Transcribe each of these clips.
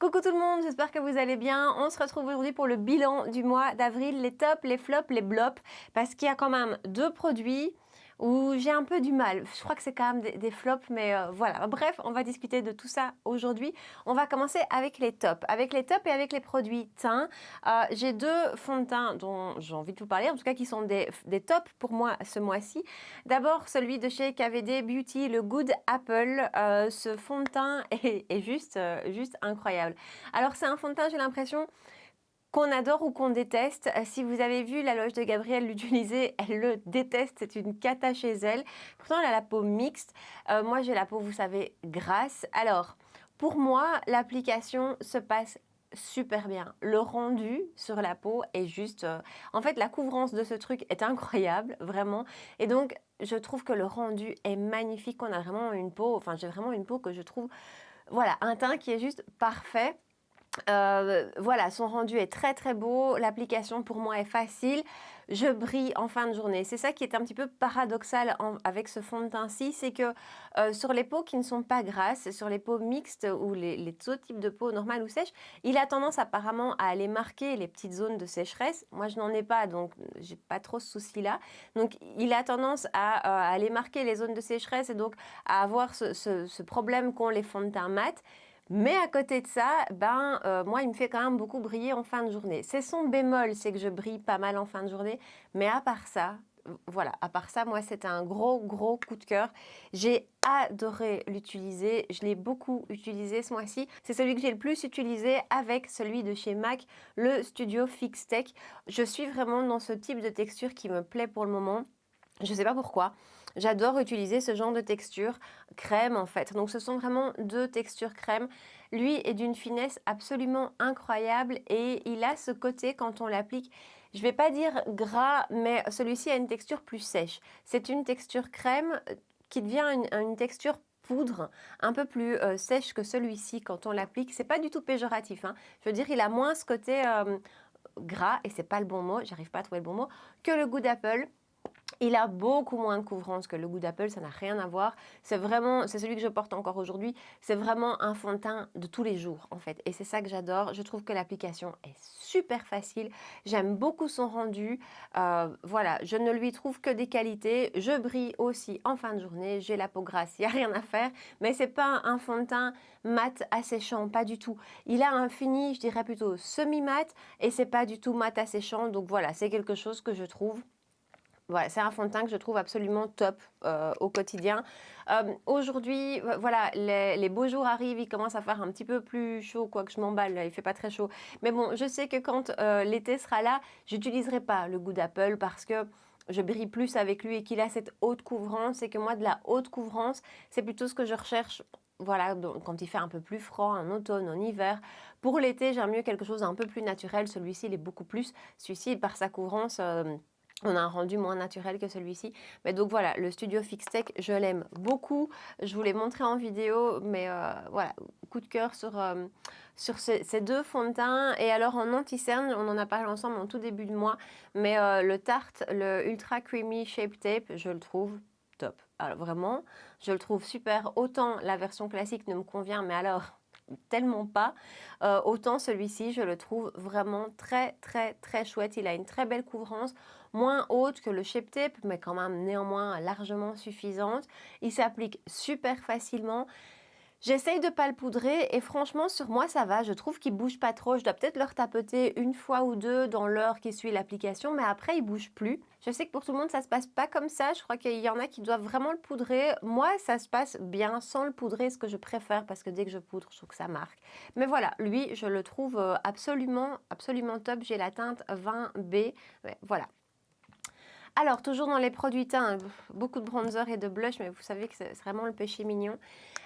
Coucou tout le monde, j'espère que vous allez bien. On se retrouve aujourd'hui pour le bilan du mois d'avril, les tops, les flops, les blops, parce qu'il y a quand même deux produits où j'ai un peu du mal. Je crois que c'est quand même des flops, mais voilà. Bref, on va discuter de tout ça aujourd'hui. On va commencer avec les tops. Avec les tops et avec les produits teint. J'ai deux fonds de teint dont j'ai envie de vous parler, en tout cas qui sont des tops pour moi ce mois-ci. D'abord, celui de chez KVD Beauty, le Good Apple. Ce fond de teint est juste incroyable. Alors, c'est un fond de teint, j'ai l'impression qu'on adore ou qu'on déteste. Si vous avez vu la loge de Gabrielle l'utiliser, elle le déteste, c'est une cata chez elle. Pourtant, elle a la peau mixte. Moi, j'ai la peau, vous savez, grasse. Alors, pour moi, l'application se passe super bien. Le rendu sur la peau est juste... En fait, la couvrance de ce truc est incroyable, vraiment. Et donc, je trouve que le rendu est magnifique. On a vraiment une peau... Enfin, j'ai vraiment une peau que je trouve... Voilà, un teint qui est juste parfait. Voilà, son rendu est très très beau, l'application pour moi est facile, je brille en fin de journée. C'est ça qui est un petit peu paradoxal avec ce fond de teint-ci, c'est que sur les peaux qui ne sont pas grasses, sur les peaux mixtes ou les autres types de peau normales ou sèches, il a tendance apparemment à aller marquer les petites zones de sécheresse. Moi je n'en ai pas, donc j'ai pas trop ce souci-là. Donc il a tendance à aller marquer les zones de sécheresse et donc à avoir ce problème qu'ont les fonds de teint mat. Mais à côté de ça, moi, il me fait quand même beaucoup briller en fin de journée. C'est son bémol, c'est que je brille pas mal en fin de journée. Mais à part ça, voilà, à part ça, moi, c'était un gros coup de cœur. J'ai adoré l'utiliser. Je l'ai beaucoup utilisé ce mois-ci. C'est celui que j'ai le plus utilisé avec celui de chez MAC, le Studio Fix Tech. Je suis vraiment dans ce type de texture qui me plaît pour le moment. Je ne sais pas pourquoi. J'adore utiliser ce genre de texture crème en fait. Donc ce sont vraiment deux textures crème. Lui est d'une finesse absolument incroyable et il a ce côté quand on l'applique, je ne vais pas dire gras, mais celui-ci a une texture plus sèche. C'est une texture crème qui devient une texture poudre un peu plus sèche que celui-ci quand on l'applique. C'est pas du tout péjoratif, hein. Je veux dire, il a moins ce côté gras, et c'est pas le bon mot, j'arrive pas à trouver le bon mot, que le Good Apple. Il a beaucoup moins de couvrance que le Good Apple, ça n'a rien à voir. C'est celui que je porte encore aujourd'hui. C'est vraiment un fond de teint de tous les jours en fait. Et c'est ça que j'adore. Je trouve que l'application est super facile. J'aime beaucoup son rendu. Voilà, je ne lui trouve que des qualités. Je brille aussi en fin de journée. J'ai la peau grasse, il n'y a rien à faire. Mais c'est pas un fond de teint mat asséchant, pas du tout. Il a un fini, je dirais plutôt semi-mat. Et c'est pas du tout mat asséchant. Donc voilà, c'est quelque chose que je trouve... Voilà, c'est un fond de teint que je trouve absolument top au quotidien. Aujourd'hui, voilà, les beaux jours arrivent, il commence à faire un petit peu plus chaud, quoique je m'emballe, il fait pas très chaud. Mais bon, je sais que quand l'été sera là, j'utiliserai pas le Good Apple parce que je brille plus avec lui et qu'il a cette haute couvrance et que moi, de la haute couvrance, c'est plutôt ce que je recherche. Voilà, donc, quand il fait un peu plus froid, en automne, en hiver. Pour l'été, j'aime mieux quelque chose d'un peu plus naturel. Celui-ci, il est beaucoup plus. Celui-ci, par sa couvrance... on a un rendu moins naturel que celui-ci. Mais donc voilà, le Studio Fix Tech, je l'aime beaucoup. Je vous l'ai montré en vidéo, mais voilà, coup de cœur sur ces deux fonds de teint. Et alors en anti-cerne, on en a parlé ensemble en tout début de mois, mais le Tarte, le Ultra Creamy Shape Tape, je le trouve top. Alors vraiment, je le trouve super. Autant la version classique ne me convient, mais alors... tellement pas. Autant celui-ci, je le trouve vraiment très chouette. Il a une très belle couvrance, moins haute que le Shape Tape, mais quand même néanmoins largement suffisante. Il s'applique super facilement. J'essaye de pas le poudrer et franchement sur moi ça va, je trouve qu'il bouge pas trop. Je dois peut-être le retapoter une fois ou deux dans l'heure qui suit l'application, mais après il bouge plus. Je sais que pour tout le monde ça se passe pas comme ça, je crois qu'il y en a qui doivent vraiment le poudrer. Moi ça se passe bien sans le poudrer, ce que je préfère parce que dès que je poudre je trouve que ça marque. Mais voilà, lui je le trouve absolument top. J'ai la teinte 20B, ouais, voilà. Alors, toujours dans les produits teints, beaucoup de bronzer et de blush, mais vous savez que c'est vraiment le péché mignon.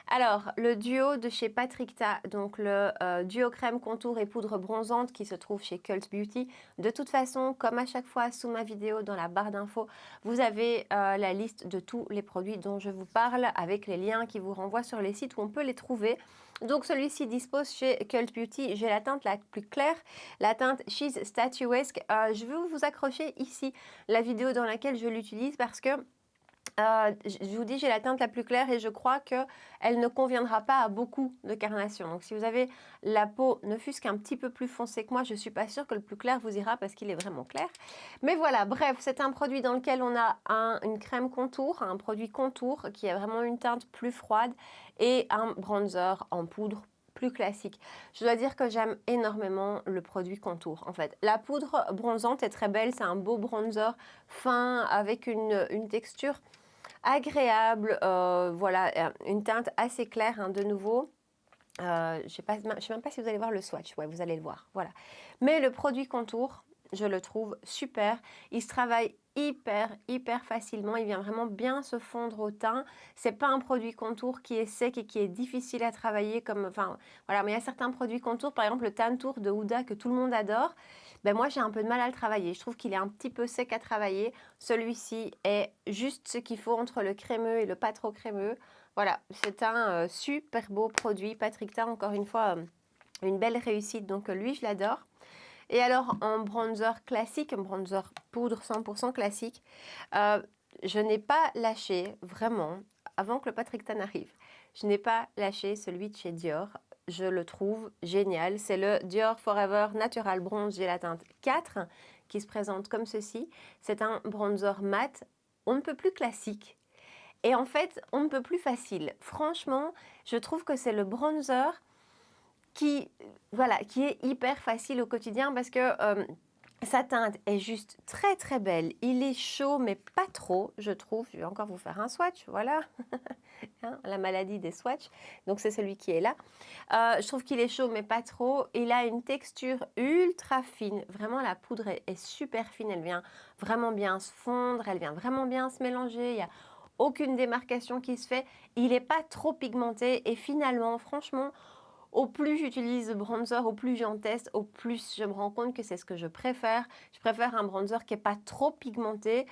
Alors, le duo de chez Patrick Ta, donc le duo crème contour et poudre bronzante qui se trouve chez Cult Beauty. De toute façon, comme à chaque fois sous ma vidéo dans la barre d'infos, vous avez la liste de tous les produits dont je vous parle avec les liens qui vous renvoient sur les sites où on peut les trouver. Donc celui-ci dispose chez Cult Beauty. J'ai la teinte la plus claire, la teinte She's Statuesque. Je vais vous accrocher ici la vidéo dans laquelle je l'utilise parce que Je vous dis, j'ai la teinte la plus claire et je crois qu'elle ne conviendra pas à beaucoup de carnations. Donc si vous avez la peau ne fût-ce qu'un petit peu plus foncée que moi, je ne suis pas sûre que le plus clair vous ira parce qu'il est vraiment clair. Mais voilà, bref, c'est un produit dans lequel on a une crème contour, un produit contour qui a vraiment une teinte plus froide et un bronzer en poudre plus classique. Je dois dire que j'aime énormément le produit contour en fait. La poudre bronzante est très belle, c'est un beau bronzer fin avec une texture agréable, voilà, une teinte assez claire, hein, de nouveau. Je ne sais même pas si vous allez voir le swatch, ouais, vous allez le voir, voilà. Mais le produit contour, je le trouve super. Il se travaille hyper facilement. Il vient vraiment bien se fondre au teint. C'est pas un produit contour qui est sec et qui est difficile à travailler comme, enfin, voilà. Mais il y a certains produits contour, par exemple le Tantour de Huda que tout le monde adore. Ben moi, j'ai un peu de mal à le travailler. Je trouve qu'il est un petit peu sec à travailler. Celui-ci est juste ce qu'il faut entre le crémeux et le pas trop crémeux. Voilà, c'est un super beau produit. Patrick Ta, encore une fois, une belle réussite. Donc lui, je l'adore. Et alors, en bronzer classique, un bronzer poudre 100% classique, je n'ai pas lâché, vraiment, avant que le Patrick Ta n'arrive, je n'ai pas lâché celui de chez Dior. Je le trouve génial. C'est le Dior Forever Natural Bronze. J'ai la teinte 4 qui se présente comme ceci. C'est un bronzer mat, on ne peut plus classique. Et en fait, on ne peut plus facile. Franchement, je trouve que c'est le bronzer qui, voilà, qui est hyper facile au quotidien parce que sa teinte est juste très belle. Il est chaud, mais pas trop, je trouve. Je vais encore vous faire un swatch, voilà. Hein, la maladie des swatchs. Donc, c'est celui qui est là. Je trouve qu'il est chaud, mais pas trop. Il a une texture ultra fine. Vraiment, la poudre est super fine. Elle vient vraiment bien se fondre. Elle vient vraiment bien se mélanger. Il y a aucune démarcation qui se fait. Il n'est pas trop pigmenté. Et finalement, franchement, au plus j'utilise le bronzer, au plus j'en teste, au plus je me rends compte que c'est ce que je préfère. Je préfère un bronzer qui n'est pas trop pigmenté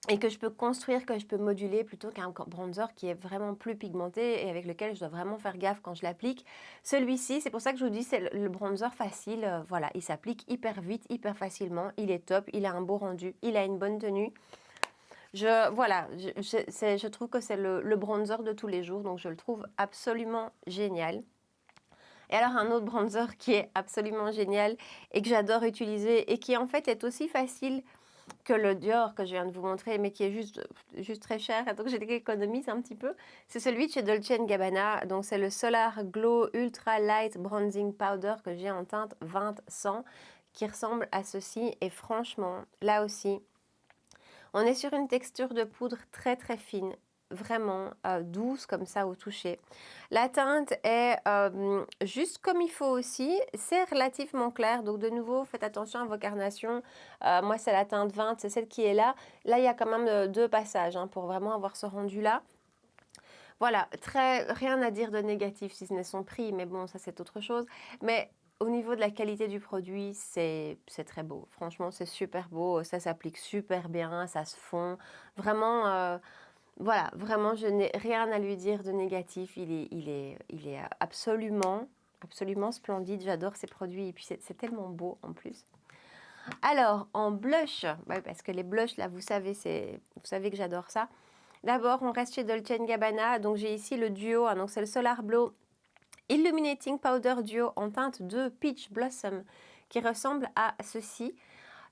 et que je peux construire, que je peux moduler plutôt qu'un bronzer qui est vraiment plus pigmenté et avec lequel je dois vraiment faire gaffe quand je l'applique. Celui-ci, c'est pour ça que je vous dis, c'est le bronzer facile. Voilà, il s'applique hyper vite, hyper facilement. Il est top, il a un beau rendu, il a une bonne tenue. Voilà, je trouve que c'est le bronzer de tous les jours, donc je le trouve absolument génial. Et alors un autre bronzer qui est absolument génial et que j'adore utiliser et qui en fait est aussi facile que le Dior que je viens de vous montrer, mais qui est juste très cher, donc j'ai économise un petit peu, c'est celui de chez Dolce & Gabbana. Donc c'est le Solar Glow Ultra Light Bronzing Powder que j'ai en teinte 20-100 qui ressemble à ceci. Et franchement, là aussi, on est sur une texture de poudre très fine, vraiment douce comme ça au toucher. La teinte est juste comme il faut aussi, c'est relativement clair, donc de nouveau faites attention à vos carnations. Moi c'est la teinte 20, c'est celle qui est là. Là il y a quand même 2 passages, hein, pour vraiment avoir ce rendu là. Voilà, rien à dire de négatif si ce n'est son prix, mais bon ça c'est autre chose. Mais au niveau de la qualité du produit, c'est très beau. Franchement, c'est super beau. Ça s'applique super bien, ça se fond. Vraiment, voilà, vraiment, je n'ai rien à lui dire de négatif. Il est absolument splendide. J'adore ces produits et puis c'est tellement beau en plus. Alors, en blush, ouais, parce que les blushs, là, vous savez que j'adore ça. D'abord, on reste chez Dolce & Gabbana. Donc, j'ai ici le duo, hein, donc c'est le Solar Glow Illuminating Powder Duo en teinte de Peach Blossom qui ressemble à ceci.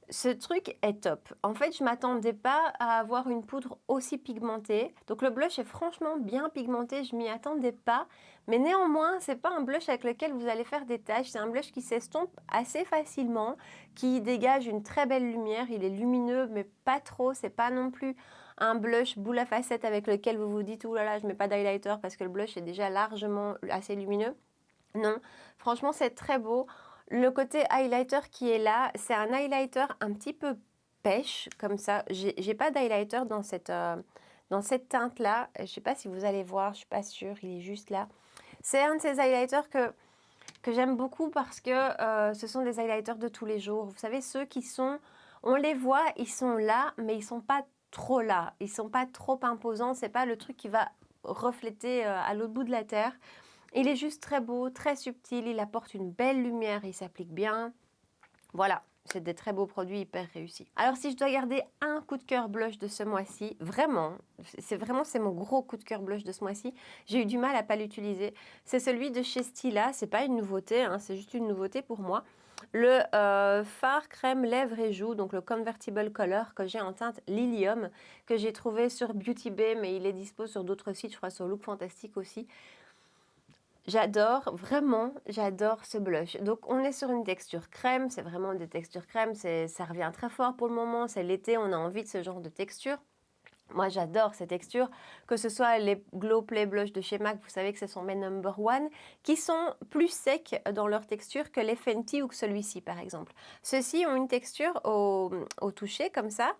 Ce truc est top. En fait, je ne m'attendais pas à avoir une poudre aussi pigmentée. Donc le blush est franchement bien pigmenté, je m'y attendais pas. Mais néanmoins, c'est pas un blush avec lequel vous allez faire des taches. C'est un blush qui s'estompe assez facilement, qui dégage une très belle lumière. Il est lumineux, mais pas trop. C'est pas non plus un blush boule à facettes avec lequel vous vous dites « Ouh là là, je mets pas d'highlighter parce que le blush est déjà largement assez lumineux ». Non, franchement, c'est très beau. Le côté highlighter qui est là, c'est un highlighter un petit peu pêche, comme ça. J'ai pas d'highlighter dans cette teinte-là. Je sais pas si vous allez voir, je suis pas sûre, il est juste là. C'est un de ces highlighters que j'aime beaucoup parce que ce sont des highlighters de tous les jours. Vous savez, ceux qui sont, on les voit, ils sont là, mais ils sont pas trop là. Ils sont pas trop imposants. C'est pas le truc qui va refléter à l'autre bout de la terre. Il est juste très beau, très subtil, il apporte une belle lumière, il s'applique bien. Voilà, c'est des très beaux produits hyper réussis. Alors si je dois garder un coup de cœur blush de ce mois-ci, vraiment, c'est mon gros coup de cœur blush de ce mois-ci, j'ai eu du mal à pas l'utiliser. C'est celui de chez Stila, c'est pas une nouveauté, hein, c'est juste une nouveauté pour moi. Le fard crème lèvres et joues, donc le Convertible Color que j'ai en teinte Lilium, que j'ai trouvé sur Beauty Bay, mais il est dispo sur d'autres sites, je crois sur Look Fantastic aussi. J'adore, vraiment, j'adore ce blush. Donc, on est sur une texture crème, c'est vraiment des textures crème, ça revient très fort pour le moment, c'est l'été, on a envie de ce genre de texture. Moi, j'adore ces textures, que ce soit les Glow Play Blush de chez MAC, vous savez que ce sont mes number one, qui sont plus secs dans leur texture que les Fenty ou que celui-ci, par exemple. Ceux-ci ont une texture au toucher, comme ça,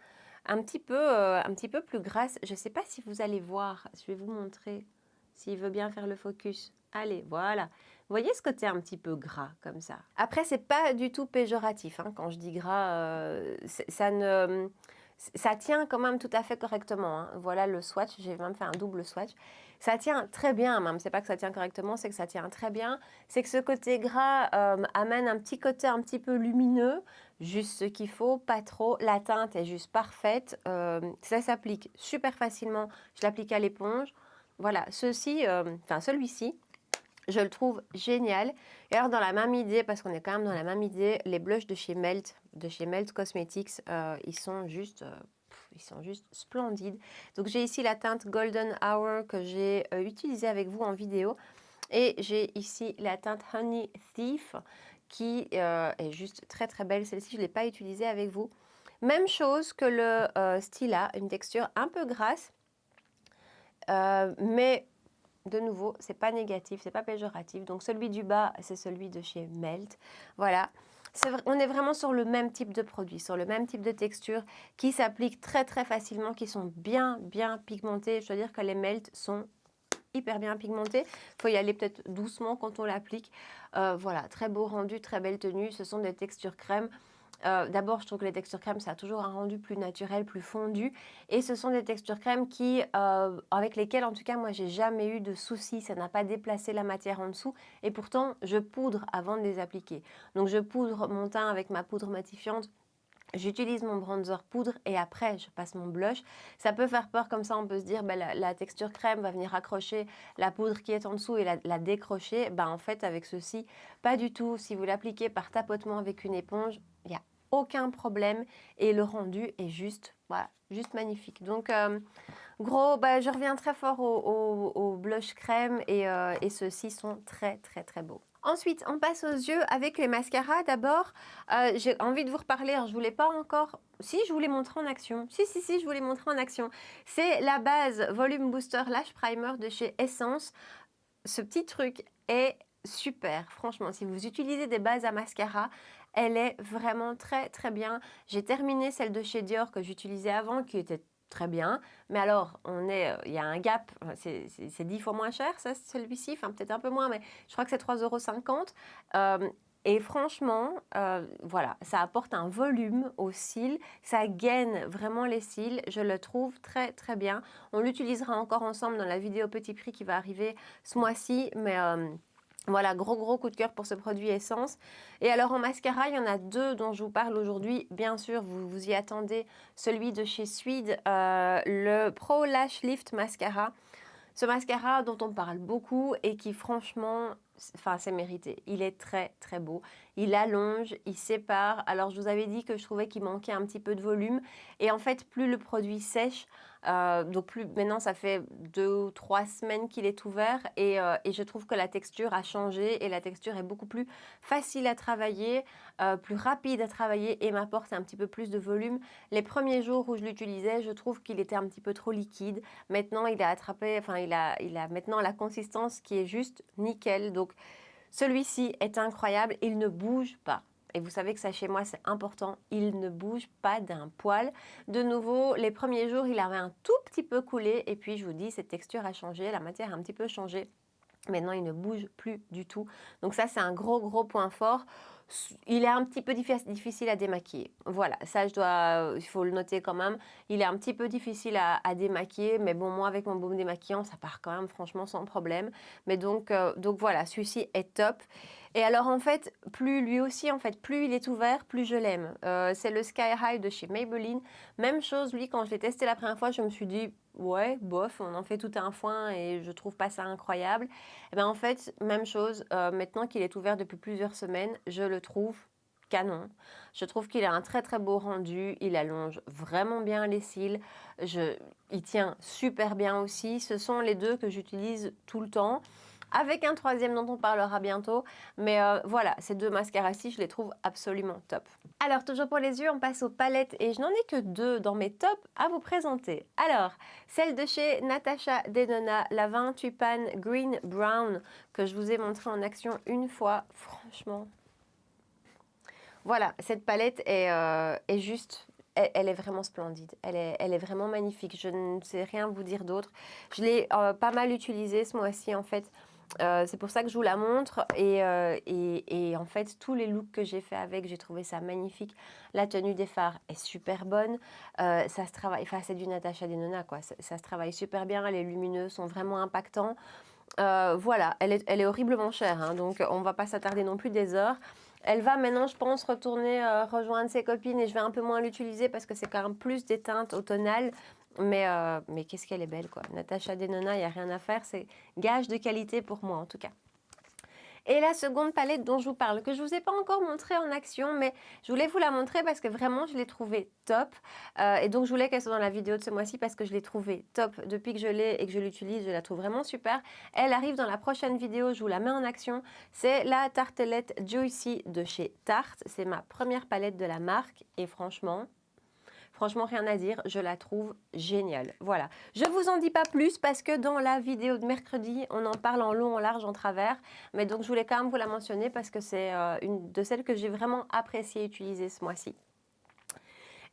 un petit peu plus grasse. Je ne sais pas si vous allez voir, je vais vous montrer, s'il veut bien faire le focus. Allez, voilà. Vous voyez ce côté un petit peu gras, comme ça. Après, c'est pas du tout péjoratif, hein, quand je dis gras, ça tient quand même tout à fait correctement, hein. Voilà le swatch, j'ai même fait un double swatch. Ça tient très bien même, c'est pas que ça tient correctement, c'est que ça tient très bien. C'est que ce côté gras amène un petit côté un petit peu lumineux, juste ce qu'il faut, pas trop. La teinte est juste parfaite, ça s'applique super facilement. Je l'applique à l'éponge. Voilà, celui-ci, je le trouve génial. Et alors dans la même idée, parce qu'on est quand même dans la même idée, les blushs de chez Melt Cosmetics, ils sont juste splendides. Donc j'ai ici la teinte Golden Hour que j'ai utilisée avec vous en vidéo. Et j'ai ici la teinte Honey Thief qui est juste très très belle. Celle-ci, je ne l'ai pas utilisée avec vous. Même chose que le Stila, une texture un peu grasse. Mais de nouveau, c'est pas négatif, c'est pas péjoratif. Donc celui du bas, c'est celui de chez Melt. Voilà. On est vraiment sur le même type de produit, sur le même type de texture qui s'applique très très facilement, qui sont bien pigmentés. Je dois dire que les Melt sont hyper bien pigmentés. Il faut y aller peut-être doucement quand on l'applique. Voilà, très beau rendu, très belle tenue. Ce sont des textures crème. D'abord, je trouve que les textures crème, ça a toujours un rendu plus naturel, plus fondu. Et ce sont des textures crème avec lesquelles, en tout cas, moi, j'ai jamais eu de soucis. Ça n'a pas déplacé la matière en dessous. Et pourtant, je poudre avant de les appliquer. Donc, je poudre mon teint avec ma poudre matifiante. J'utilise mon bronzer poudre et après je passe mon blush. Ça peut faire peur comme ça, on peut se dire la texture crème va venir accrocher la poudre qui est en dessous et la décrocher. En fait avec ceci, pas du tout. Si vous l'appliquez par tapotement avec une éponge, il n'y a aucun problème et le rendu est juste, voilà, juste magnifique. Donc je reviens très fort au blush crème et ceux-ci sont très très très beaux. Ensuite, on passe aux yeux avec les mascaras. D'abord, j'ai envie de vous reparler. Alors, je ne vous l'ai pas encore... Si, je vous l'ai montré en action. Si, je vous l'ai montré en action. C'est la base Volume Booster Lash Primer de chez Essence. Ce petit truc est super. Franchement, si vous utilisez des bases à mascara, elle est vraiment très, très bien. J'ai terminé celle de chez Dior que j'utilisais avant, qui était très bien, mais alors il y a un gap, c'est 10 fois moins cher ça, celui-ci, enfin peut-être un peu moins, mais je crois que c'est 3,50 €. Et franchement, voilà, ça apporte un volume aux cils, ça gaine vraiment les cils, je le trouve très très bien. On l'utilisera encore ensemble dans la vidéo petit prix qui va arriver ce mois-ci, mais... voilà, gros coup de cœur pour ce produit Essence. Et alors en mascara, il y en a deux dont je vous parle aujourd'hui. Bien sûr, vous y attendez, celui de chez Suede, le Pro Lash Lift Mascara. Ce mascara dont on parle beaucoup et qui franchement, c'est mérité. Il est très très beau. Il allonge, il sépare. Alors je vous avais dit que je trouvais qu'il manquait un petit peu de volume. Et en fait, plus le produit sèche, maintenant ça fait 2 ou 3 semaines qu'il est ouvert et je trouve que la texture a changé et la texture est beaucoup plus facile à travailler, plus rapide à travailler et m'apporte un petit peu plus de volume. Les premiers jours où je l'utilisais, je trouve qu'il était un petit peu trop liquide. Maintenant il a maintenant la consistance qui est juste nickel. Donc celui-ci est incroyable, il ne bouge pas. Et vous savez que ça chez moi c'est important, il ne bouge pas d'un poil. De nouveau, les premiers jours il avait un tout petit peu coulé et puis je vous dis cette texture a changé, la matière a un petit peu changé. Maintenant il ne bouge plus du tout. Donc ça c'est un gros point fort. Il est un petit peu difficile à démaquiller. Voilà, ça il faut le noter quand même. Il est un petit peu difficile à démaquiller, mais bon, moi avec mon baume démaquillant, ça part quand même franchement sans problème. Mais donc voilà, celui-ci est top. Et alors en fait, lui aussi, en fait, plus il est ouvert, plus je l'aime. C'est le Sky High de chez Maybelline. Même chose, lui, quand je l'ai testé la première fois, je me suis dit, ouais, bof, on en fait tout un foin et je trouve pas ça incroyable. Et bien en fait, même chose, maintenant qu'il est ouvert depuis plusieurs semaines, je le trouve canon. Je trouve qu'il a un très très beau rendu, il allonge vraiment bien les cils, il tient super bien aussi. Ce sont les deux que j'utilise tout le temps, avec un troisième dont on parlera bientôt. Mais voilà, ces deux mascaras-ci, je les trouve absolument top. Alors, toujours pour les yeux, on passe aux palettes et je n'en ai que deux dans mes tops à vous présenter. Alors, celle de chez Natasha Denona, la 28 pan Green Brown, que je vous ai montré en action une fois. Franchement, voilà, cette palette est juste... Elle est vraiment splendide, elle est vraiment magnifique, je ne sais rien vous dire d'autre. Je l'ai pas mal utilisée ce mois-ci en fait. C'est pour ça que je vous la montre et en fait tous les looks que j'ai fait avec, j'ai trouvé ça magnifique. La tenue des fards est super bonne, ça se travaille, enfin c'est du Natasha Denona quoi, ça se travaille super bien, les lumineux sont vraiment impactants. Voilà, elle est horriblement chère, hein, donc on ne va pas s'attarder non plus des heures. Elle va maintenant, je pense, retourner rejoindre ses copines et je vais un peu moins l'utiliser parce que c'est quand même plus des teintes automnales. Mais qu'est-ce qu'elle est belle, quoi. Natasha Denona, il n'y a rien à faire. C'est gage de qualité pour moi, en tout cas. Et la seconde palette dont je vous parle, que je ne vous ai pas encore montrée en action, mais je voulais vous la montrer parce que vraiment, je l'ai trouvée top. Et donc, je voulais qu'elle soit dans la vidéo de ce mois-ci parce que je l'ai trouvée top. Depuis que je l'ai et que je l'utilise, je la trouve vraiment super. Elle arrive dans la prochaine vidéo, je vous la mets en action. C'est la tartelette Juicy de chez Tarte. C'est ma première palette de la marque et franchement, rien à dire, je la trouve géniale. Voilà, je vous en dis pas plus parce que dans la vidéo de mercredi, on en parle en long, en large, en travers. Mais donc, je voulais quand même vous la mentionner parce que c'est une de celles que j'ai vraiment apprécié utiliser ce mois-ci.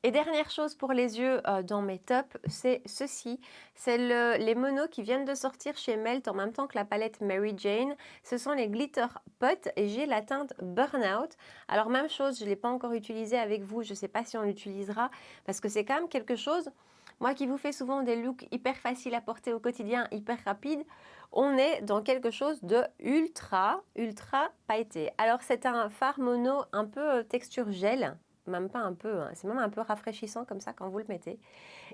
Et dernière chose pour les yeux dans mes tops, c'est ceci. C'est les monos qui viennent de sortir chez Melt en même temps que la palette Mary Jane. Ce sont les Glitter Pot et j'ai la teinte Burnout. Alors même chose, je ne l'ai pas encore utilisé avec vous. Je ne sais pas si on l'utilisera parce que c'est quand même quelque chose... Moi qui vous fais souvent des looks hyper faciles à porter au quotidien, hyper rapides, on est dans quelque chose de ultra pailleté. Alors c'est un fard mono un peu texture gel. Même pas un peu, hein. C'est même un peu rafraîchissant comme ça quand vous le mettez.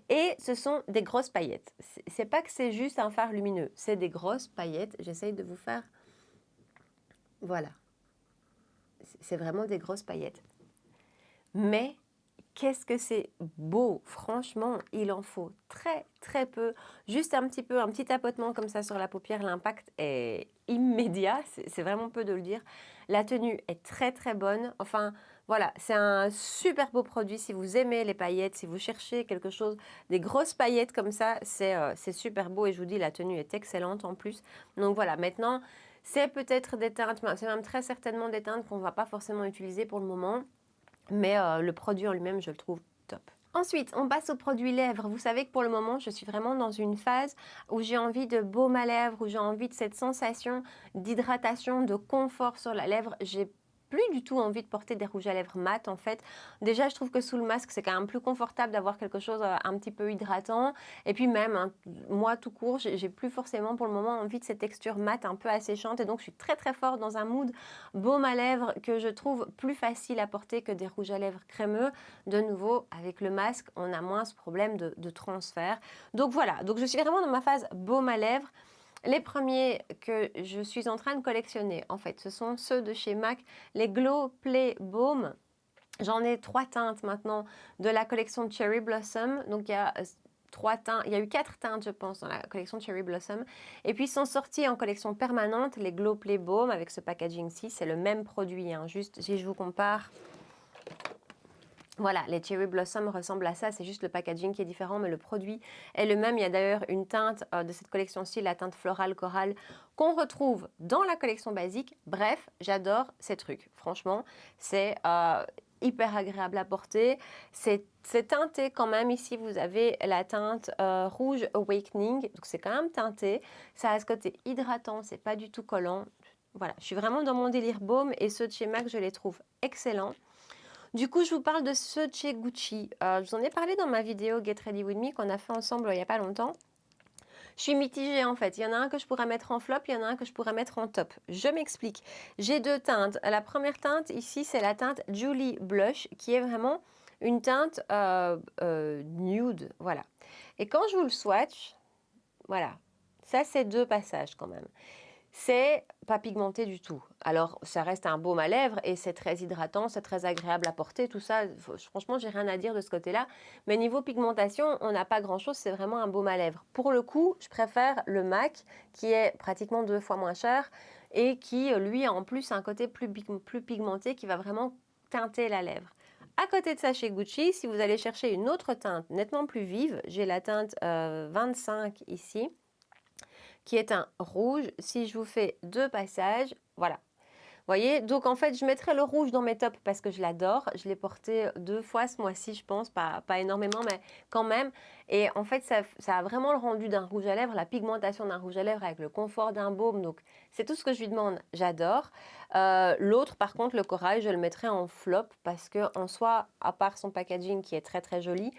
Et ce sont des grosses paillettes. C'est pas que c'est juste un fard lumineux, c'est des grosses paillettes. J'essaye de vous faire... Voilà. C'est vraiment des grosses paillettes. Mais qu'est-ce que c'est beau! Franchement, il en faut très peu. Juste un petit tapotement comme ça sur la paupière, l'impact est immédiat. C'est vraiment peu de le dire. La tenue est très bonne. Enfin... Voilà, c'est un super beau produit si vous aimez les paillettes, si vous cherchez quelque chose, des grosses paillettes comme ça, c'est super beau et je vous dis, la tenue est excellente en plus. Donc voilà, maintenant, c'est peut-être des teintes, c'est même très certainement des teintes qu'on ne va pas forcément utiliser pour le moment, mais le produit en lui-même, je le trouve top. Ensuite, on passe aux produits lèvres. Vous savez que pour le moment, je suis vraiment dans une phase où j'ai envie de baume à lèvres, où j'ai envie de cette sensation d'hydratation, de confort sur la lèvre. J'ai plus du tout envie de porter des rouges à lèvres mat en fait. Déjà, je trouve que sous le masque, c'est quand même plus confortable d'avoir quelque chose un petit peu hydratant. Et puis même, hein, moi tout court, j'ai plus forcément pour le moment envie de cette texture mat un peu asséchante. Et donc, je suis très fort dans un mood baume à lèvres que je trouve plus facile à porter que des rouges à lèvres crémeux. De nouveau, avec le masque, on a moins ce problème de transfert. Donc voilà, donc je suis vraiment dans ma phase baume à lèvres. Les premiers que je suis en train de collectionner, en fait, ce sont ceux de chez MAC, les Glow Play Baume. J'en ai 3 teintes maintenant de la collection Cherry Blossom. Donc, il y a 3 teintes, il y a eu 4 teintes, je pense, dans la collection Cherry Blossom. Et puis, sont sortis en collection permanente les Glow Play Baume avec ce packaging-ci. C'est le même produit, hein, juste si je vous compare. Voilà, les Cherry Blossom ressemblent à ça, c'est juste le packaging qui est différent, mais le produit est le même. Il y a d'ailleurs une teinte de cette collection-ci, la teinte Floral Coral, qu'on retrouve dans la collection basique. Bref, j'adore ces trucs. Franchement, c'est hyper agréable à porter. C'est teinté quand même. Ici, vous avez la teinte Rouge Awakening, donc c'est quand même teinté. Ça a ce côté hydratant, c'est pas du tout collant. Voilà, je suis vraiment dans mon délire baume et ceux de chez MAC, je les trouve excellents. Du coup, je vous parle de ceux de chez Gucci. Je vous en ai parlé dans ma vidéo Get Ready With Me qu'on a fait ensemble il n'y a pas longtemps. Je suis mitigée en fait. Il y en a un que je pourrais mettre en flop, il y en a un que je pourrais mettre en top. Je m'explique. J'ai deux teintes. La première teinte ici, c'est la teinte Julie Blush qui est vraiment une teinte nude. Voilà. Et quand je vous le swatch, voilà. Ça, c'est deux passages quand même. C'est pas pigmenté du tout. Alors, ça reste un baume à lèvres et c'est très hydratant, c'est très agréable à porter, tout ça. Franchement, j'ai rien à dire de ce côté-là. Mais niveau pigmentation, on n'a pas grand-chose, c'est vraiment un baume à lèvres. Pour le coup, je préfère le MAC qui est pratiquement 2 fois moins cher et qui, lui, a en plus un côté plus pigmenté qui va vraiment teinter la lèvre. À côté de ça, chez Gucci, si vous allez chercher une autre teinte nettement plus vive, j'ai la teinte 25 ici, qui est un rouge. Si je vous fais deux passages, voilà. Vous voyez, donc en fait, je mettrai le rouge dans mes tops parce que je l'adore. Je l'ai porté 2 fois ce mois-ci, je pense, pas énormément, mais quand même. Et en fait, ça a vraiment le rendu d'un rouge à lèvres, la pigmentation d'un rouge à lèvres avec le confort d'un baume. Donc, c'est tout ce que je lui demande. J'adore. L'autre, par contre, le corail, je le mettrai en flop parce que en soi, à part son packaging qui est très très joli,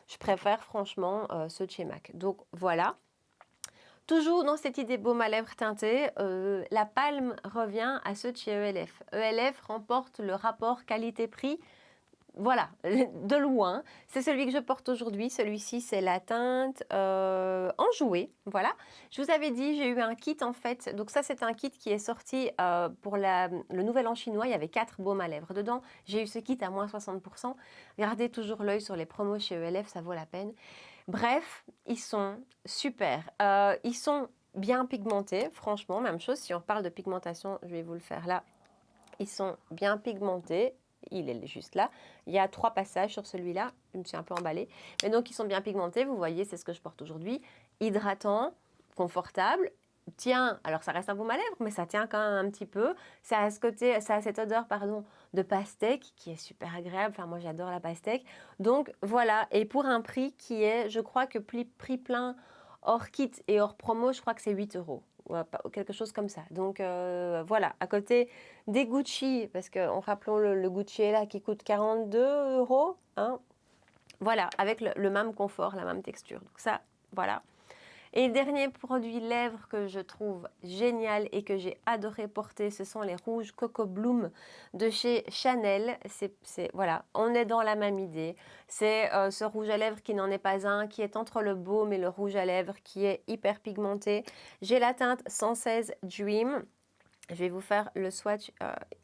je préfère franchement ceux de chez MAC. Donc, voilà. Toujours dans cette idée baume à lèvres teinté, la palme revient à ceux de chez ELF. ELF remporte le rapport qualité-prix, voilà, de loin. C'est celui que je porte aujourd'hui. Celui-ci, c'est la teinte enjouée, voilà. Je vous avais dit, j'ai eu un kit en fait. Donc ça, c'est un kit qui est sorti pour le Nouvel An chinois. Il y avait 4 baumes à lèvres dedans. J'ai eu ce kit à moins 60%. Gardez toujours l'œil sur les promos chez ELF, ça vaut la peine. Bref, ils sont super. Ils sont bien pigmentés, franchement, même chose. Si on parle de pigmentation, je vais vous le faire là. Ils sont bien pigmentés. Il est juste là. Il y a 3 passages sur celui-là. Je me suis un peu emballée. Mais donc, ils sont bien pigmentés. Vous voyez, c'est ce que je porte aujourd'hui. Hydratant, confortable. Tient, alors ça reste un baume à lèvres, mais ça tient quand même un petit peu. Ça a, ça a cette odeur, pardon, de pastèque qui est super agréable. Enfin, moi, j'adore la pastèque. Donc, voilà. Et pour un prix qui est, je crois que prix plein, hors kit et hors promo, je crois que c'est 8 €. Ou quelque chose comme ça. Donc, voilà. À côté des Gucci, parce que rappelons le Gucci est là qui coûte 42 €. Hein, voilà, avec le même confort, la même texture. Donc, ça, voilà. Et le dernier produit lèvres que je trouve génial et que j'ai adoré porter, ce sont les rouges Coco Bloom de chez Chanel. Voilà, on est dans la même idée. C'est ce rouge à lèvres qui n'en est pas un, qui est entre le baume et le rouge à lèvres, qui est hyper pigmenté. J'ai la teinte 116 Dream. Je vais vous faire le swatch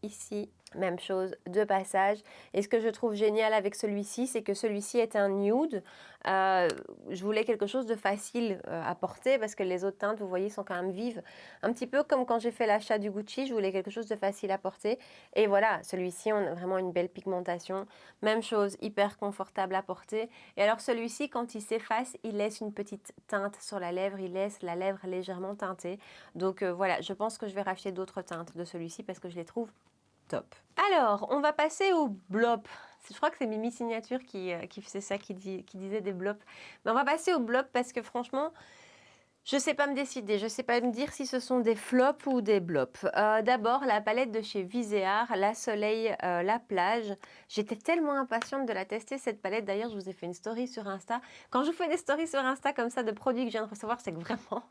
ici. Même chose, deux passages. Et ce que je trouve génial avec celui-ci, c'est que celui-ci est un nude. Je voulais quelque chose de facile à porter parce que les autres teintes, vous voyez, sont quand même vives. Un petit peu comme quand j'ai fait l'achat du Gucci, je voulais quelque chose de facile à porter. Et voilà, celui-ci, on a vraiment une belle pigmentation. Même chose, hyper confortable à porter. Et alors celui-ci, quand il s'efface, il laisse une petite teinte sur la lèvre. Il laisse la lèvre légèrement teintée. Donc voilà, je pense que je vais racheter d'autres teintes de celui-ci parce que je les trouve top. Alors, on va passer au blop. Je crois que c'est Mimi Signature qui faisait ça, qui disait des blops. Mais on va passer au blop parce que franchement, je ne sais pas me décider. Je ne sais pas me dire si ce sont des flops ou des blops. D'abord, la palette de chez Viséart, La Soleil, La Plage. J'étais tellement impatiente de la tester, cette palette. D'ailleurs, je vous ai fait une story sur Insta. Quand je vous fais des stories sur Insta comme ça de produits que je viens de recevoir, c'est que vraiment,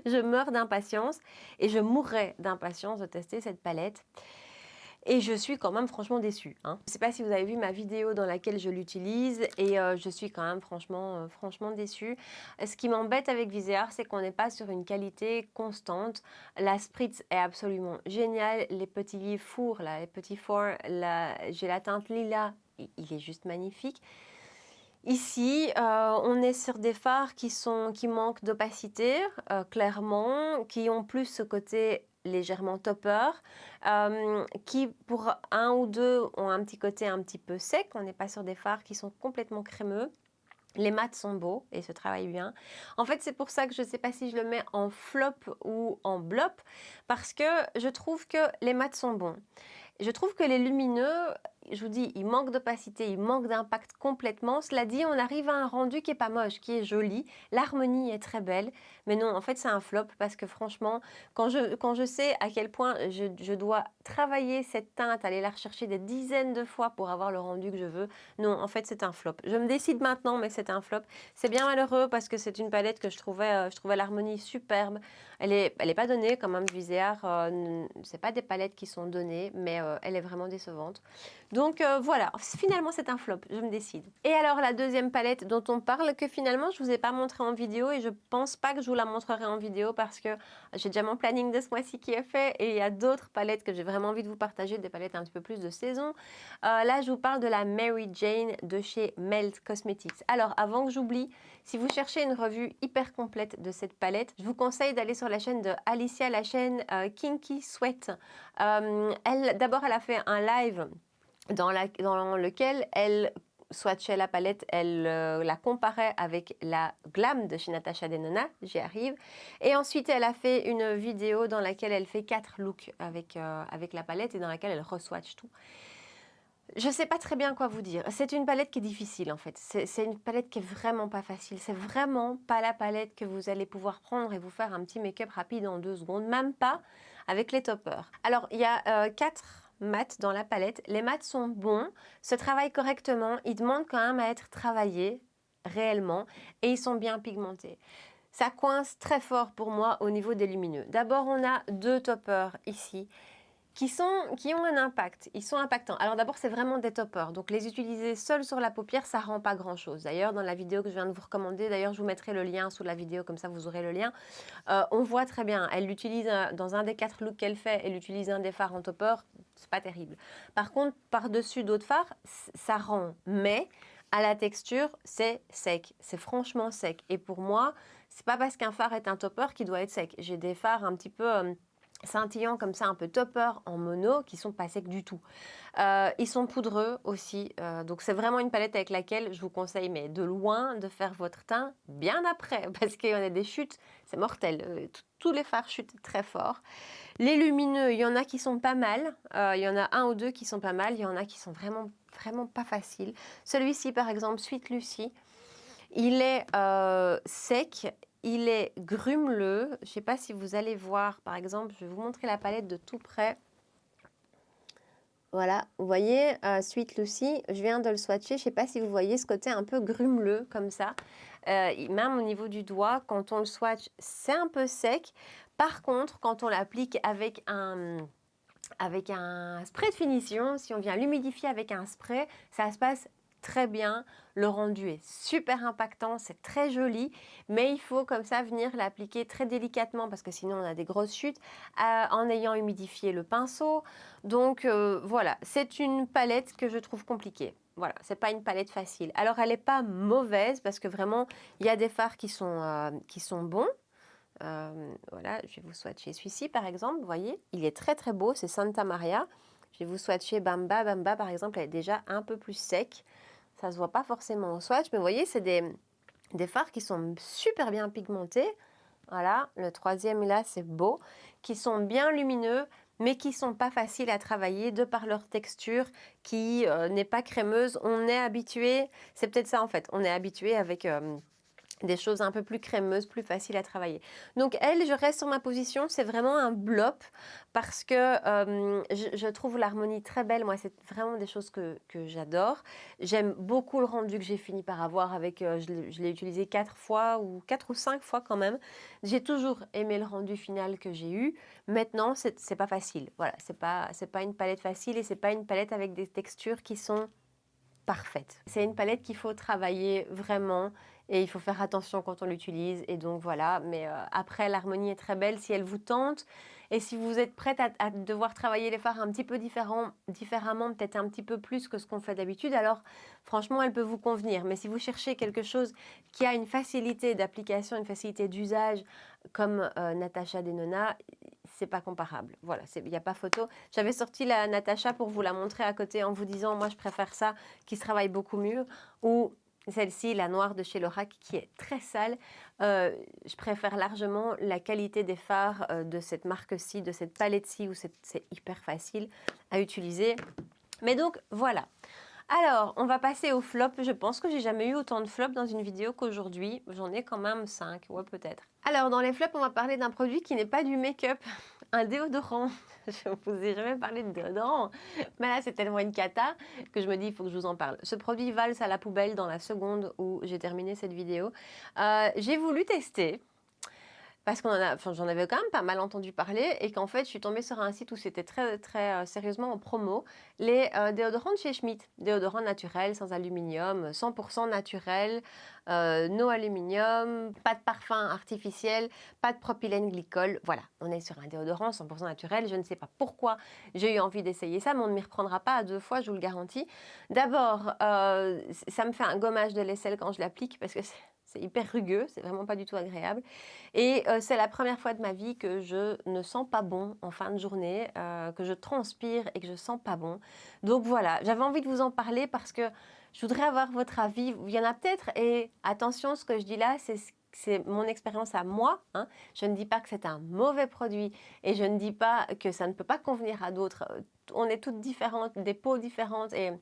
je meurs d'impatience. Et je mourrais d'impatience de tester cette palette. Et je suis quand même franchement déçue. Hein. Je ne sais pas si vous avez vu ma vidéo dans laquelle je l'utilise et je suis quand même franchement déçue. Ce qui m'embête avec Viséart, c'est qu'on n'est pas sur une qualité constante. La spritz est absolument géniale. Les petits fours, là, les petits fours, j'ai la teinte lilas, il est juste magnifique. Ici, on est sur des fards qui manquent d'opacité, clairement, qui ont plus ce côté légèrement topper, qui pour un ou deux ont un petit côté un petit peu sec. On n'est pas sur des fards qui sont complètement crémeux. Les mats sont beaux et se travaillent bien. En fait, c'est pour ça que je ne sais pas si je le mets en flop ou en blop, parce que je trouve que les mats sont bons. Je trouve que les lumineux, je vous dis, il manque d'opacité, il manque d'impact complètement. Cela dit, on arrive à un rendu qui est pas moche, qui est joli. L'harmonie est très belle. Mais non, en fait, c'est un flop parce que franchement, quand je sais à quel point je dois travailler cette teinte, aller la rechercher des dizaines de fois pour avoir le rendu que je veux, non, en fait, c'est un flop. Je me décide maintenant, mais c'est un flop. C'est bien malheureux parce que c'est une palette que je trouvais l'harmonie superbe. Elle est pas donnée quand même, Viséart. C'est pas des palettes qui sont données, mais elle est vraiment décevante. Donc voilà, finalement c'est un flop, je me décide. Et alors la deuxième palette dont on parle, que finalement je vous ai pas montré en vidéo et je pense pas que je vous la montrerai en vidéo parce que j'ai déjà mon planning de ce mois-ci qui est fait et il y a d'autres palettes que j'ai vraiment envie de vous partager, des palettes un petit peu plus de saison. Là je vous parle de la Mary Jane de chez Melt Cosmetics. Alors avant que j'oublie, si vous cherchez une revue hyper complète de cette palette, je vous conseille d'aller sur la chaîne de Alicia, la chaîne Kinky Sweat. D'abord, elle a fait un live dans lequel elle swatchait la palette, elle la comparait avec la Glam de chez Natasha Denona, j'y arrive. Et ensuite, elle a fait une vidéo dans laquelle elle fait 4 looks avec la palette et dans laquelle elle re-swatch tout. Je ne sais pas très bien quoi vous dire. C'est une palette qui est difficile en fait. C'est une palette qui est vraiment pas facile. C'est vraiment pas la palette que vous allez pouvoir prendre et vous faire un petit make-up rapide en 2 secondes. Même pas avec les toppers. Alors, il y a 4 mats dans la palette. Les mats sont bons, se travaillent correctement. Ils demandent quand même à être travaillés réellement et ils sont bien pigmentés. Ça coince très fort pour moi au niveau des lumineux. D'abord, on a 2 toppers ici qui ont un impact, ils sont impactants. Alors d'abord, c'est vraiment des toppers, donc les utiliser seuls sur la paupière, ça rend pas grand-chose. D'ailleurs, dans la vidéo que je viens de vous recommander, d'ailleurs, je vous mettrai le lien sous la vidéo, comme ça vous aurez le lien, on voit très bien, elle l'utilise dans un des 4 looks qu'elle fait, elle utilise un des fards en topper, c'est pas terrible. Par contre, par-dessus d'autres fards, ça rend, mais à la texture, c'est sec, c'est franchement sec. Et pour moi, c'est pas parce qu'un fard est un topper qu'il doit être sec. J'ai des fards un petit peu scintillants comme ça, un peu topper en mono, qui sont pas secs du tout. Ils sont poudreux aussi, donc c'est vraiment une palette avec laquelle je vous conseille, mais de loin, de faire votre teint bien après, parce qu'il y en a des chutes, c'est mortel. Tous les fards chutent très fort. Les lumineux, il y en a qui sont pas mal, il y en a 1 ou 2 qui sont pas mal, il y en a qui sont vraiment, vraiment pas faciles. Celui-ci, par exemple, Sweet Lucy, il est sec, il est grumeleux. Je ne sais pas si vous allez voir, par exemple, je vais vous montrer la palette de tout près. Voilà, vous voyez, Sweet Lucy, je viens de le swatcher. Je ne sais pas si vous voyez ce côté un peu grumeleux comme ça. Même au niveau du doigt, quand on le swatch, c'est un peu sec. Par contre, quand on l'applique avec un spray de finition, si on vient l'humidifier avec un spray, ça se passe très bien. Le rendu est super impactant, c'est très joli, mais il faut comme ça venir l'appliquer très délicatement parce que sinon on a des grosses chutes en ayant humidifié le pinceau. Donc voilà, c'est une palette que je trouve compliquée. Voilà, c'est pas une palette facile. Alors elle n'est pas mauvaise parce que vraiment il y a des fards qui sont bons. Voilà, je vais vous swatcher celui-ci par exemple, vous voyez, il est très très beau, c'est Santa Maria. Je vais vous swatcher Bamba. Bamba par exemple, elle est déjà un peu plus sec. Ça se voit pas forcément au swatch, mais vous voyez, c'est des fards qui sont super bien pigmentés. Voilà, le troisième là, c'est beau, qui sont bien lumineux, mais qui sont pas faciles à travailler de par leur texture qui n'est pas crémeuse. On est habitué, c'est peut-être ça en fait, on est habitué avec des choses un peu plus crémeuses, plus faciles à travailler. Donc elle, je reste sur ma position, c'est vraiment un blop parce que je trouve l'harmonie très belle. Moi, c'est vraiment des choses que j'adore. J'aime beaucoup le rendu que j'ai fini par avoir avec, je l'ai utilisé 4 fois ou 4 ou 5 fois quand même. J'ai toujours aimé le rendu final que j'ai eu. Maintenant, c'est pas facile. Voilà, c'est pas une palette facile et c'est pas une palette avec des textures qui sont parfaite. C'est une palette qu'il faut travailler vraiment et il faut faire attention quand on l'utilise et donc voilà, mais après l'harmonie est très belle si elle vous tente et si vous êtes prête à devoir travailler les fards un petit peu différemment, peut-être un petit peu plus que ce qu'on fait d'habitude, alors franchement elle peut vous convenir, mais si vous cherchez quelque chose qui a une facilité d'application, une facilité d'usage comme Natasha Denona, c'est pas comparable. Voilà, il n'y a pas photo. J'avais sorti la Natasha pour vous la montrer à côté en vous disant, moi je préfère ça, qui se travaille beaucoup mieux, ou celle-ci, la noire de chez Lorac, qui est très sale. Je préfère largement la qualité des fards de cette marque-ci, de cette palette-ci, où c'est hyper facile à utiliser. Mais donc, voilà. Alors, on va passer au flop. Je pense que j'ai jamais eu autant de flops dans une vidéo qu'aujourd'hui. J'en ai quand même 5, ouais peut-être. Alors, dans les flops, on va parler d'un produit qui n'est pas du make-up, un déodorant. Je ne vous ai jamais parlé de déodorant, mais là c'est tellement une cata que je me dis il faut que je vous en parle. Ce produit valse à la poubelle dans la seconde où j'ai terminé cette vidéo. J'ai voulu tester. Parce j'en avais quand même pas mal entendu parler et qu'en fait, je suis tombée sur un site où c'était très sérieusement en promo, les déodorants de chez Schmitt. Déodorants naturels, sans aluminium, 100% naturel, no aluminium, pas de parfum artificiel, pas de propylène glycol. Voilà, on est sur un déodorant 100% naturel. Je ne sais pas pourquoi j'ai eu envie d'essayer ça, mais on ne m'y reprendra pas à 2 fois, je vous le garantis. D'abord, ça me fait un gommage de l'aisselle quand je l'applique parce que c'est hyper rugueux, c'est vraiment pas du tout agréable. Et c'est la première fois de ma vie que je ne sens pas bon en fin de journée, que je transpire et que je sens pas bon. Donc voilà, j'avais envie de vous en parler parce que je voudrais avoir votre avis. Il y en a peut-être, et attention, ce que je dis là, c'est mon expérience à moi, hein. Je ne dis pas que c'est un mauvais produit et je ne dis pas que ça ne peut pas convenir à d'autres. On est toutes différentes, des peaux différentes et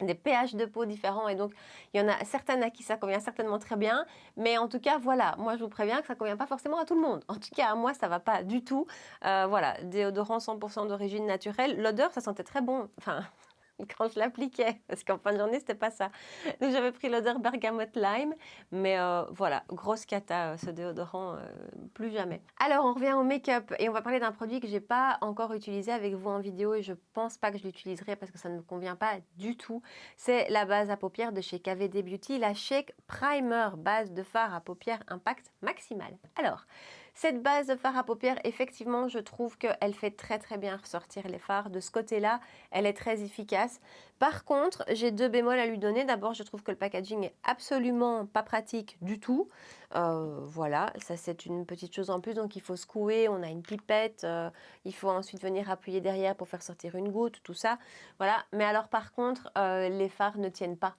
des pH de peau différents, et donc il y en a certaines à qui ça convient certainement très bien, mais en tout cas voilà, moi je vous préviens que ça convient pas forcément à tout le monde. En tout cas à moi ça va pas du tout. Voilà, déodorant 100% d'origine naturelle, l'odeur ça sentait très bon, enfin quand je l'appliquais, parce qu'en fin de journée c'était pas ça. Donc j'avais pris l'odeur bergamote lime, mais voilà, grosse cata ce déodorant, plus jamais. Alors on revient au make-up et on va parler d'un produit que j'ai pas encore utilisé avec vous en vidéo et je pense pas que je l'utiliserai parce que ça ne me convient pas du tout. C'est la base à paupières de chez KVD Beauty, la Shake Primer, base de fard à paupières impact maximal. Alors, cette base de fard à paupières, effectivement, je trouve qu'elle fait très bien ressortir les fards. De ce côté-là, elle est très efficace. Par contre, j'ai 2 bémols à lui donner. D'abord, je trouve que le packaging est absolument pas pratique du tout. Voilà, ça c'est une petite chose en plus. Donc il faut secouer, on a une pipette, il faut ensuite venir appuyer derrière pour faire sortir une goutte, tout ça. Voilà, mais alors par contre, les fards ne tiennent pas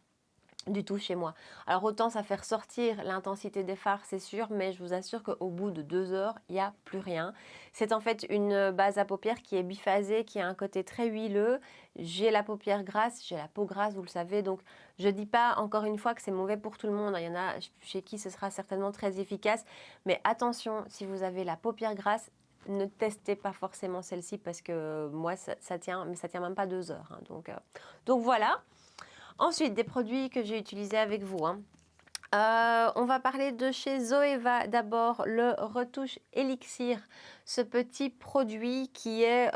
du tout chez moi. Alors autant ça fait ressortir l'intensité des fards, c'est sûr, mais je vous assure qu'au bout de 2 heures, il n'y a plus rien. C'est en fait une base à paupières qui est biphasée, qui a un côté très huileux. J'ai la paupière grasse, j'ai la peau grasse, vous le savez, donc je ne dis pas encore une fois que c'est mauvais pour tout le monde. Il y en a chez qui ce sera certainement très efficace, mais attention, si vous avez la paupière grasse, ne testez pas forcément celle-ci parce que moi ça tient, mais ça tient même pas 2 heures, hein, donc voilà. Ensuite, des produits que j'ai utilisés avec vous, hein. On va parler de chez Zoeva. D'abord, le retouche Elixir, ce petit produit qui est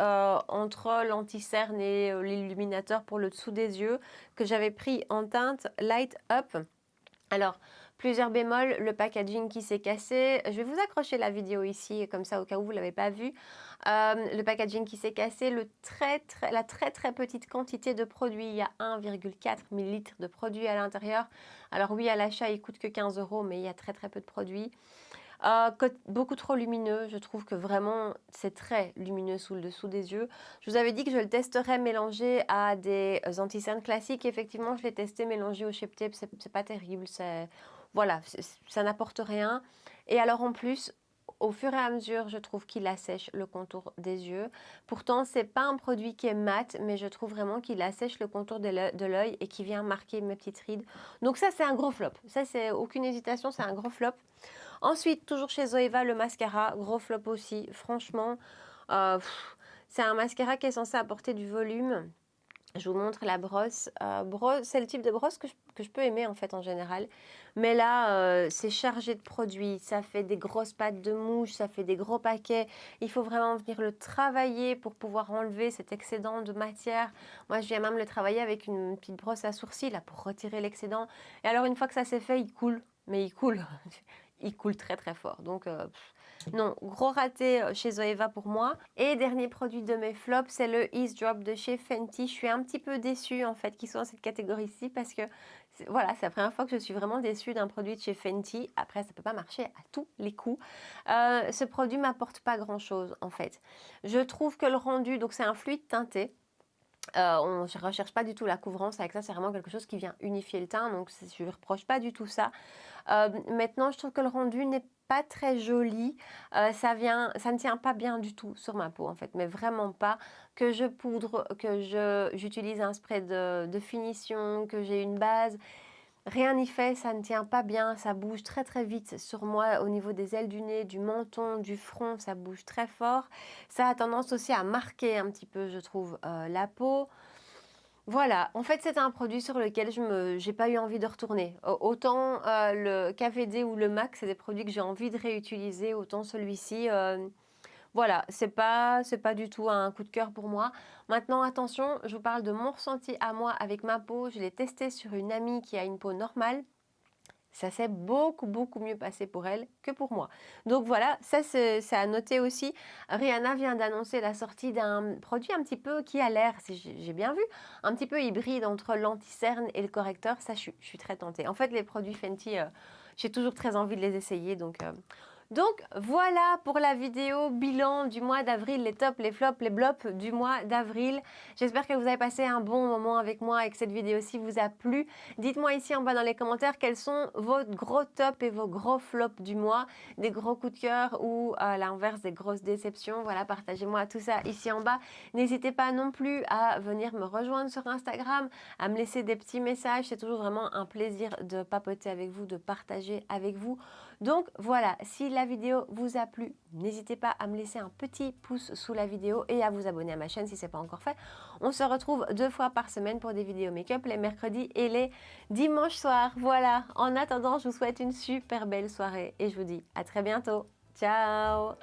entre l'anti-cerne et l'illuminateur pour le dessous des yeux, que j'avais pris en teinte Light Up. Alors, plusieurs bémols, le packaging qui s'est cassé. Je vais vous accrocher la vidéo ici, comme ça au cas où vous ne l'avez pas vu. Le packaging qui s'est cassé, la très petite quantité de produit. Il y a 1,4 ml de produit à l'intérieur. Alors oui, à l'achat, il coûte que 15 €, mais il y a très peu de produits. Beaucoup trop lumineux, je trouve que vraiment c'est très lumineux sous le dessous des yeux. Je vous avais dit que je le testerais mélangé à des anti-cernes classiques. Effectivement, je l'ai testé mélangé au Shape Tape, c'est pas terrible, voilà, ça n'apporte rien. Et alors en plus, au fur et à mesure, je trouve qu'il assèche le contour des yeux. Pourtant, c'est pas un produit qui est mat, mais je trouve vraiment qu'il assèche le contour de l'œil et qui vient marquer mes petites rides. Donc ça, c'est un gros flop. Ça, c'est aucune hésitation, c'est un gros flop. Ensuite, toujours chez Zoeva, le mascara, gros flop aussi. Franchement, c'est un mascara qui est censé apporter du volume. Je vous montre la brosse. C'est le type de brosse que je peux aimer en fait en général. Mais là, c'est chargé de produits. Ça fait des grosses pattes de mouche, ça fait des gros paquets. Il faut vraiment venir le travailler pour pouvoir enlever cet excédent de matière. Moi, je viens même le travailler avec une petite brosse à sourcils là, pour retirer l'excédent. Et alors, une fois que ça c'est fait, il coule. Mais il coule. Il coule très fort. Donc, non, gros raté chez Zoeva pour moi. Et dernier produit de mes flops, c'est le Ease Drop de chez Fenty. Je suis un petit peu déçue en fait qu'ils soient dans cette catégorie-ci parce que voilà, c'est la première fois que je suis vraiment déçue d'un produit de chez Fenty. Après, ça peut pas marcher à tous les coups. Ce produit m'apporte pas grand-chose en fait. Je trouve que le rendu, donc c'est un fluide teinté. On ne recherche pas du tout la couvrance avec ça, c'est vraiment quelque chose qui vient unifier le teint, donc je ne reproche pas du tout ça. Maintenant, je trouve que le rendu n'est pas très joli. Ça ne tient pas bien du tout sur ma peau en fait, mais vraiment pas. Que je poudre, j'utilise un spray de finition, que j'ai une base, rien n'y fait, ça ne tient pas bien, ça bouge très très vite sur moi au niveau des ailes du nez, du menton, du front, ça bouge très fort. Ça a tendance aussi à marquer un petit peu, je trouve, la peau. Voilà, en fait, c'est un produit sur lequel j'ai pas eu envie de retourner. Autant le KVD ou le MAC, c'est des produits que j'ai envie de réutiliser, autant celui-ci, voilà, c'est pas du tout un coup de cœur pour moi. Maintenant, attention, je vous parle de mon ressenti à moi avec ma peau. Je l'ai testé sur une amie qui a une peau normale. Ça s'est beaucoup, beaucoup mieux passé pour elle que pour moi. Donc voilà, ça c'est à noter aussi. Rihanna vient d'annoncer la sortie d'un produit un petit peu qui a l'air, si j'ai bien vu, un petit peu hybride entre l'anti-cerne et le correcteur. Ça, je suis très tentée. En fait, les produits Fenty, j'ai toujours très envie de les essayer. Donc voilà pour la vidéo bilan du mois d'avril, les tops, les flops, les blops du mois d'avril. J'espère que vous avez passé un bon moment avec moi et que cette vidéo-ci vous a plu. Dites-moi ici en bas dans les commentaires quels sont vos gros tops et vos gros flops du mois, des gros coups de cœur ou à l'inverse des grosses déceptions. Voilà, partagez-moi tout ça ici en bas. N'hésitez pas non plus à venir me rejoindre sur Instagram, à me laisser des petits messages. C'est toujours vraiment un plaisir de papoter avec vous, de partager avec vous. Donc voilà, si la vidéo vous a plu, n'hésitez pas à me laisser un petit pouce sous la vidéo et à vous abonner à ma chaîne si ce n'est pas encore fait. On se retrouve 2 fois par semaine pour des vidéos make-up, les mercredis et les dimanches soirs. Voilà, en attendant, je vous souhaite une super belle soirée et je vous dis à très bientôt. Ciao!